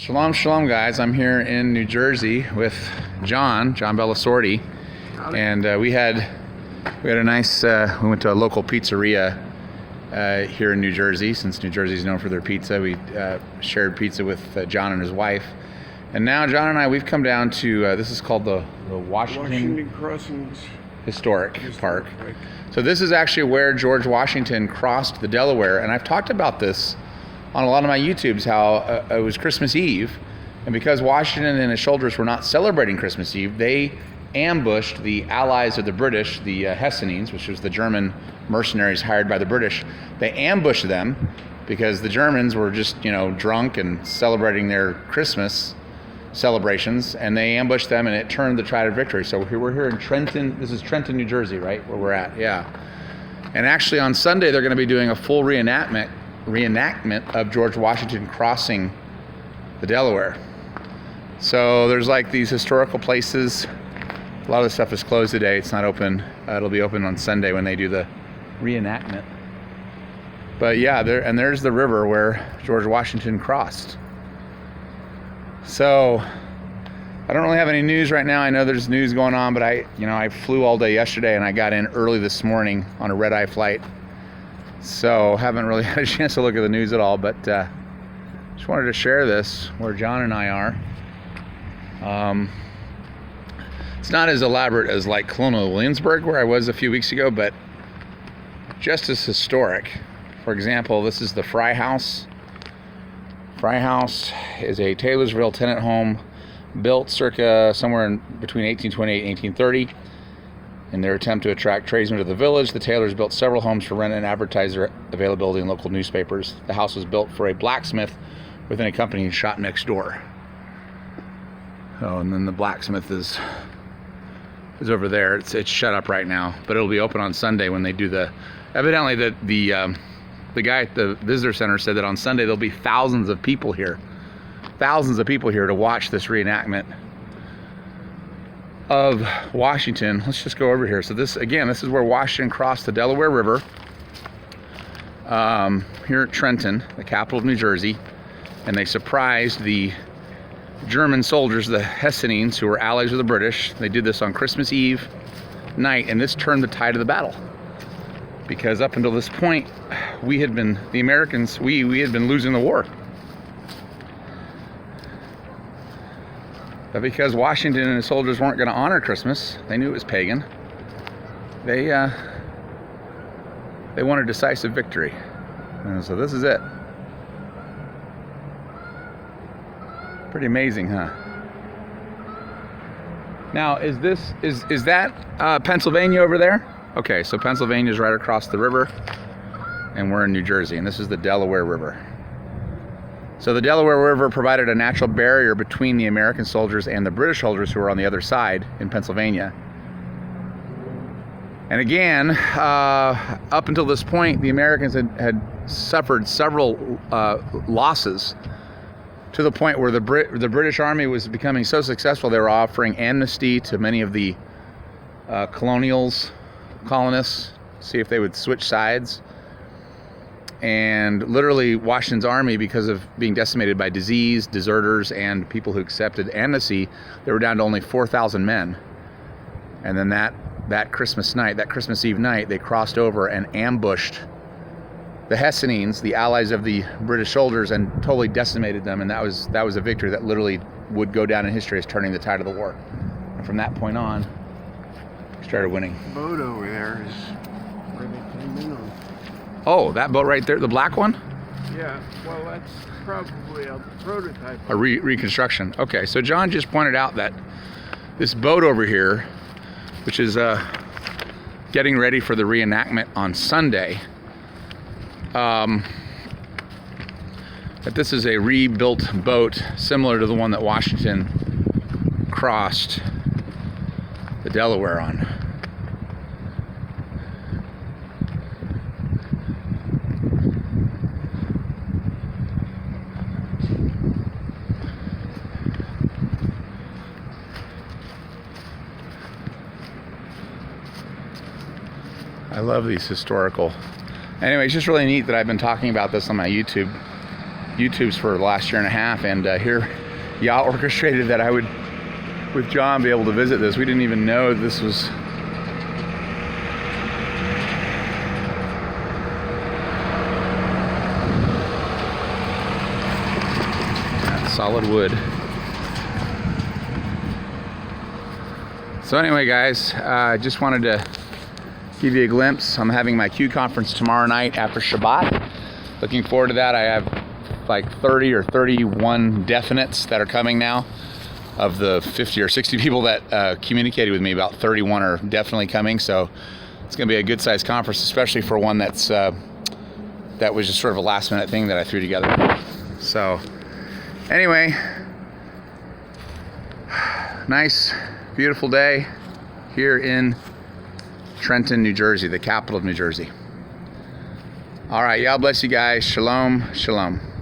Shalom, shalom, guys. I'm here in New Jersey with John Bellasorti, and we had a nice. We went to a local pizzeria here in New Jersey. Since New Jersey is known for their pizza, we shared pizza with John and his wife, and now John and I we've come down to this is called the Washington Crossings Historic Park. Right. So this is actually where George Washington crossed the Delaware, and I've talked about this on a lot of my YouTubes, how it was Christmas Eve, and because Washington and his soldiers were not celebrating Christmas Eve, they ambushed the allies of the British, the Hessians, which was the German mercenaries hired by the British. They ambushed them because the Germans were just, drunk and celebrating their Christmas celebrations, and they ambushed them, and it turned the tide of victory. So we're here in Trenton. This is Trenton, New Jersey, right, where we're at? Yeah. And actually on Sunday, they're going to be doing a full reenactment of George Washington crossing the Delaware. So there's like these historical places. A lot of the stuff is closed today. It's not open. It'll be open on Sunday when they do the reenactment. But yeah, there's the river where George Washington crossed. So I don't really have any news right now. I know there's news going on, but I flew all day yesterday and I got in early this morning on a red-eye flight. So haven't really had a chance to look at the news at all, but just wanted to share this where John and I are. It's not as elaborate as like Colonial Williamsburg where I was a few weeks ago, but just as historic. For example, this is the Fry House. Fry House is a Taylorsville tenant home built circa somewhere between 1828 and 1830. In their attempt to attract tradesmen to the village, the Taylors built several homes for rent and advertised their availability in local newspapers. The house was built for a blacksmith with an accompanying shop next door. Oh, and then the blacksmith is over there. It's shut up right now, but it'll be open on Sunday when they do the. Evidently, the guy at the visitor center said that on Sunday there'll be thousands of people here to watch this reenactment of Washington. Let's just go over here. So this is where Washington crossed the Delaware River, here at Trenton, the capital of New Jersey, and they surprised the German soldiers, the Hessians, who were allies of the British. They did this on Christmas Eve night, and this turned the tide of the battle, because up until this point we had been losing the war. But because Washington and his soldiers weren't going to honor Christmas, they knew it was pagan, they won a decisive victory. And so this is it. Pretty amazing, huh? Now, is that Pennsylvania over there? Okay, so Pennsylvania is right across the river, and we're in New Jersey, and this is the Delaware River. So the Delaware River provided a natural barrier between the American soldiers and the British soldiers who were on the other side in Pennsylvania. And again, up until this point, the Americans had suffered several losses, to the point where the British Army was becoming so successful they were offering amnesty to many of the colonists, see if they would switch sides. And literally Washington's army, because of being decimated by disease, deserters, and people who accepted amnesty, they were down to only 4,000 men. And then that Christmas Eve night, they crossed over and ambushed the Hessians, the allies of the British soldiers, and totally decimated them. And that was a victory that literally would go down in history as turning the tide of the war. And from that point on, we started winning. The boat over there is where they came in on. Oh, that boat right there, the black one? Yeah, well, that's probably a prototype. A reconstruction. Okay, so John just pointed out that this boat over here, which is getting ready for the reenactment on Sunday, that this is a rebuilt boat similar to the one that Washington crossed the Delaware on. I love these historical. Anyway, it's just really neat that I've been talking about this on my YouTube YouTubes for the last year and a half, and here Yah orchestrated that I would, with John, be able to visit this. We didn't even know this was solid wood. So anyway, guys, I just wanted to give you a glimpse. I'm having my Q conference tomorrow night after Shabbat. Looking forward to that. I have like 30 or 31 definites that are coming now. Of the 50 or 60 people that communicated with me, about 31 are definitely coming. So it's going to be a good sized conference, especially for one that's that was just sort of a last minute thing that I threw together. So anyway, nice, beautiful day here in Trenton, New Jersey, the capital of New Jersey. All right, y'all bless you guys. Shalom, shalom.